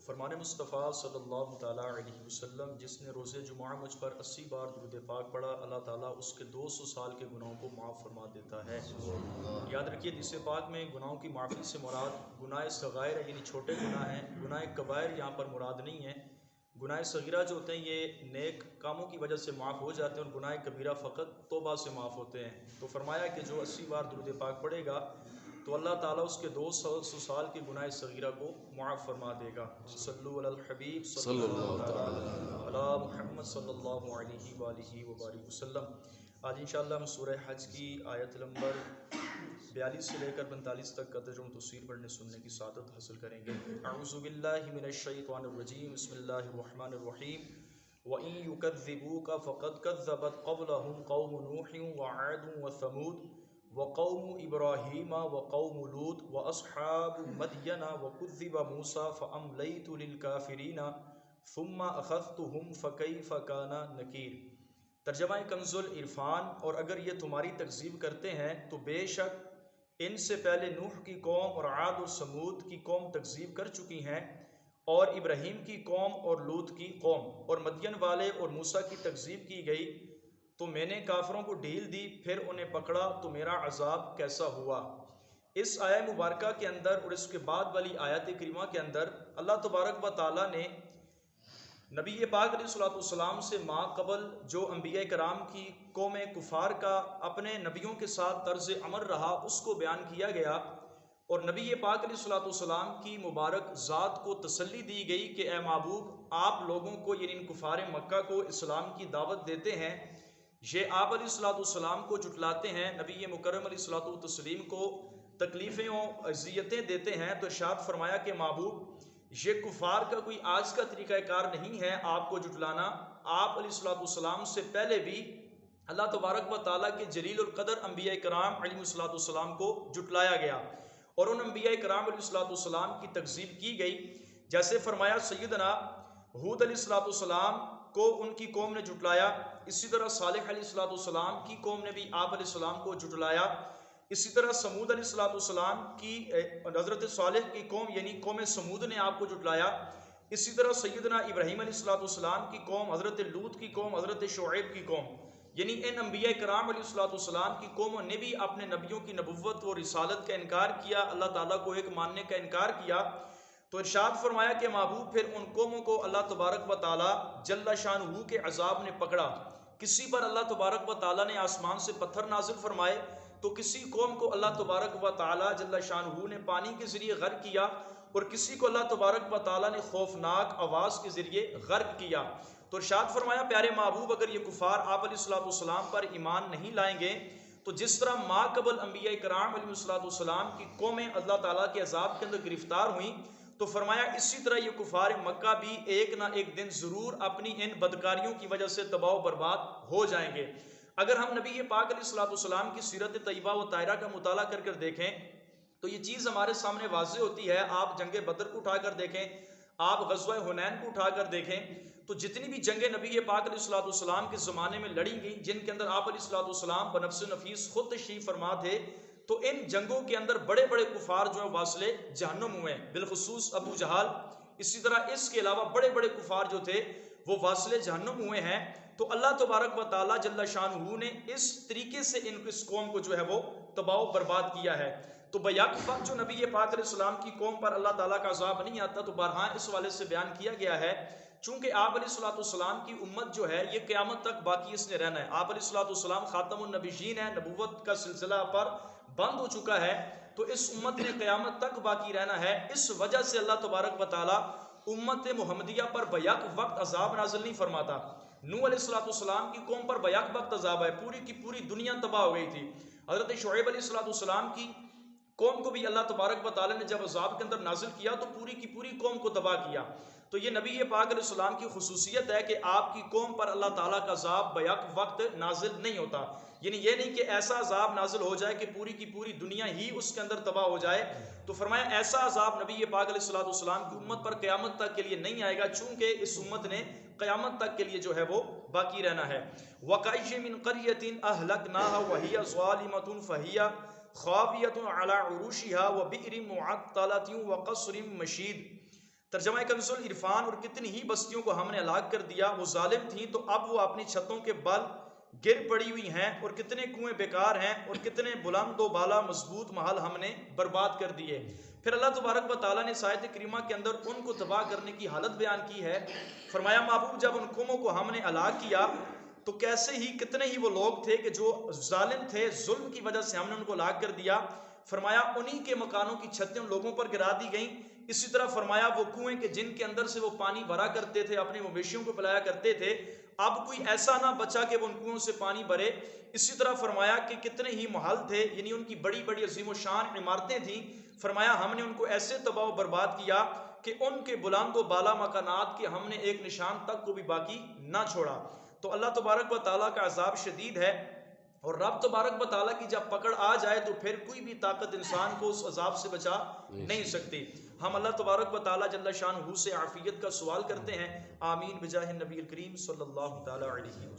फरमान मुस्तफ़ा सल्लल्लाहु ताला अलैहि वसल्लम, जिसने रोज़े जुमा मुझ पर 80 बार दुरूद पाक पढ़ा, अल्लाह ताला उसके 200 साल के गुनाहों को माफ़ फरमा देता है। याद रखिए, हदीस पाक में गुनाहों की माफ़ी से मुराद गुनाह सग़ाइर है, यानी छोटे गुनाह हैं। गुनाह कबाइर यहाँ पर मुराद नहीं है। गुनाह सगीरा जो होते हैं ये नेक कामों की वजह से माफ़ हो जाते हैं, और गुनाह कबीरा फ़कत तौबा से माफ़ होते हैं। तो फरमाया कि जो 80 बार दुरूद पाक पढ़ेगा तो अल्लाह ताला उसके 200 साल के गुनाह सगीरा को मुआफ़ फरमा देगा। सल्लु अलल हबीब सल्लल्लाहु अला मुहम्मद सल्लल्लाहु अलैहि वसल्लम। आज इंशाअल्लाह हम सूरह हज की आयत नंबर 42 से लेकर 45 तक का तर्जुमा तफसीर पढ़ने सुनने की सादत हासिल करेंगे। अऊज़ु बिल्लाहि मिनश शैतानिर रजीम, बिस्मिल्लाहिर रहमानिर रहीम। व इन युकज़्ज़िबूका फ़क़द कज़्ज़बत क़ब्लहुम क़ौमु नूह व आद व समूद व कौम इब्राहीम व कौम लूत व अस्हाब मदयन व कुज़्ज़िब मूसा फ़अमलैतु लिलकाफ़िरीन सुम्मा अख़ज़्तुहुम फ़कैफ़ कान नकीर। तर्जमा कंज़ुल इरफ़ान। और अगर ये तुम्हारी तकज़ीब करते हैं तो बेशक इनसे पहले नूह की कौम और आद और समूद की कौम तकज़ीब कर चुकी हैं, और इब्राहीम की कौम और लूत की कौम और मदयन वाले और मूसा की तकज़ीब की गई, तो मैंने काफिरों को ढील दी, फिर उन्हें पकड़ा तो मेरा अजाब कैसा हुआ। इस आयत मुबारका के अंदर और इसके बाद वाली आयत करीमा के अंदर अल्लाह तबारक व तआला ने नबी पाक अलैहिस्सलाम से माक़बल जो अंबिया कराम की कौम कुफ़ार का अपने नबियों के साथ तर्ज़ अमल रहा उसको बयान किया गया, और नबी पाक अलैहिस्सलाम की मुबारक ज़ात को तसल्ली दी गई कि ए महबूब, आप लोगों को यानी कुफ़ार मक्का को इस्लाम की दावत देते हैं, ये आप अलैहिस्सलाम को जुटलाते हैं, नबी मुकर्रम अलैहिस्सलातु तस्लीम को तकलीफ़ें और अज़ियतें देते हैं। तो इरशाद फरमाया कि महबूब, ये कुफ़ार का कोई आज का तरीक़ाकार नहीं है आपको जुटलाना। आप अलैहिस्सलाम से पहले भी अल्लाह तबारक व तआला के जलील और कदर अंबिया कराम अलैहिस्सलाम को जुटलाया गया, और उन अंबिया कराम अलैहिस्सलाम की तकज़ीब की गई। जैसे फरमाया सैयदना हूद अलैहिस्सलाम को उनकी कौम ने जुटलाया, इसी तरह सालेह अलैहिस्सलाम की कौम ने भी आप अलैहिस्सलाम को जुटलाया। इसी तरह समूद अलैहिस्सलाम की हज़रत सालेह की कौम यानी कौम समूद ने आपको जुटलाया। इसी तरह सैयदना इब्राहीम अलैहिस्सलाम की कौम, हज़रत लूत की कौम, हज़रत शुएब की कौम, यानी इन अंबिया कराम अलैहिस्सलाम की कौमों ने भी अपने नबियों की नबुव्वत व रिसालत का इनकार किया, अल्लाह ताला को एक मानने का इनकार किया। तो इरशाद फरमाया कि महबूब, फिर उन कौमों को अल्लाह तबारक व तआला जल्ल शानहू के अजाब ने पकड़ा। किसी पर अल्लाह तबारक व तआला ने आसमान से पत्थर नाजिल फरमाए, तो किसी कौम को अल्लाह तबारक व तआला जल्ल शानहू ने पानी के ज़रिए गर्क किया, और किसी को अल्लाह तबारक व तआला ने खौफनाक आवाज़ के ज़रिए गर्क किया। तो इरशाद फरमाया, प्यारे महबूब, अगर ये कुफ़ार आप अलैहिस्सलाम पर ईमान नहीं लाएंगे तो जिस तरह माक़बल अंबिया कराम अलैहिस्सलाम की कौमें अल्लाह ताला के अज़ाब के अंदर गिरफ्तार हुई, तो फरमाया इसी तरह ये कुफ़ार मक्का भी एक ना एक दिन ज़रूर अपनी इन बदकारियों की वजह से तबाह बर्बाद हो जाएंगे। अगर हम नबी पाक अलैहिस्सलाम की सीरत तय्यबा व ताहिरा का मुताला कर कर देखें तो ये चीज़ हमारे सामने वाज़ेह होती है। आप जंग बदर को उठाकर देखें, आप गज़वा हुनैन को उठाकर देखें, तो जितनी भी जंगें नबी पाक अलैहिस्सलाम के ज़माने में लड़ी गई, जिनके अंदर आप अलैहिस्सलाम बनफ्स नफीस खुद तशरीफ़ फरमा थे, तो इन जंगों के अंदर बड़े बड़े कुफ़ार जो है वासिले जहन्नुम हुए, बिलखुसूस अबू जहाल। इसी तरह इसके अलावा बड़े बड़े कुफ़ार जो थे वो वासिले जहन्नुम हुए हैं। तो अल्लाह तबारक व तआला जल्ल शानहू ने इस तरीके से इस कौम को जो है वो तबाह बर्बाद किया है। तो बयाक वक्त जो नबी पाक अलैहिस्सलाम की कौम पर अल्लाह ताला का अज़ाब नहीं आता, तो बरहां इस वाले से बयान किया गया है चूँकि आप अलैहिस्सलाम की उम्मत जो है ये क़यामत तक बाकी इसने रहना है। आप अलैहिस्सलाम ख़ातमुन नबीयीन है, नबूवत का सिलसिला पर बंद हो चुका है, तो इस उम्मत ने क़यामत तक बाकी रहना है। इस वजह से अल्लाह तबारक व तआला उम्मत मुहम्मदिया पर बयाक वक्त अज़ाब नाज़िल नहीं फरमाता। नूह अलैहिस्सलाम की कौम पर बयाक वक्त अज़ाब है, पूरी की पूरी दुनिया तबाह हो गई थी। हज़रत शुएब अलैहिस्सलाम की कौम को भी अल्लाह तबारक व तआला ने जब अज़ाब के अंदर नाजिल किया तो पूरी की पूरी कौम को तबाह किया। तो ये नबी पाक अलैहिस्सलाम की खुसूसियत है कि आपकी कौम पर अल्लाह ताला का अज़ाब बैक वक्त नाजिल नहीं होता, यानी ये नहीं कि ऐसा अज़ाब नाजिल हो जाए कि पूरी की पूरी दुनिया ही उसके अंदर तबाह हो जाए। तो फरमाया ऐसा अज़ाब नबी पाक अलैहिस्सलाम की उम्मत पर क़यामत तक के लिए नहीं आएगा, चूँकि इस उम्मत ने क़यामत तक के लिए जो है वो बाकी रहना है। वक़अय्यिन मिन क़रयतिन अहलकनाहा वहिय ज़ालिमतुन फ़हिय ख़ावियतुन अला उरूशिहा व बि'रिन मुअत्तलतिन व क़स्रिन मशीद। तर्जमा कंजुल इरफान, और कितनी ही बस्तियों को हमने हलाक कर दिया, वो जालिम थी तो अब वो अपनी छतों के बल गिर पड़ी हुई हैं, और कितने कुएं बेकार हैं, और कितने बुलंद व बाला मजबूत महल हमने बर्बाद कर दिए। फिर अल्लाह तबारक व तआला ने इस आयत करीमा के अंदर उनको तबाह करने की हालत बयान की है। फरमाया महबूब, जब उन कौमों को हमने हलाक किया तो कैसे ही कितने ही वो लोग थे कि जो जालिम थे, जुल्म की वजह से हमने उनको हलाक कर दिया। फरमाया उन्हीं के मकानों की छतें उन लोगों पर गिरा दी गईं। इसी तरह फरमाया वो कुएं के जिनके अंदर से वो पानी भरा करते थे, अपने मवेशियों को पिलाया करते थे, अब कोई ऐसा ना बचा कि वो उन कुओं से पानी भरे। इसी तरह फरमाया कि कितने ही महल थे, यानी उनकी बड़ी बड़ी अजीम शान इमारतें थीं। फरमाया हमने उनको ऐसे तबाह बर्बाद किया कि उनके बुलंद व बाला मकानात के हमने एक निशान तक को भी बाकी ना छोड़ा। तो अल्लाह तबारक व तआला का अज़ाब शदीद है, और रब तबारक व तआला की जब पकड़ आ जाए तो फिर कोई भी ताकत इंसान को उस अजाब से बचा नहीं सकती। हम अल्लाह तबारक व तआला जल्ल शानहू से आफियत का सवाल करते हैं। आमीन बिजाह नबी करीम सल्लल्लाहु तआला अलैहि वसल्लम।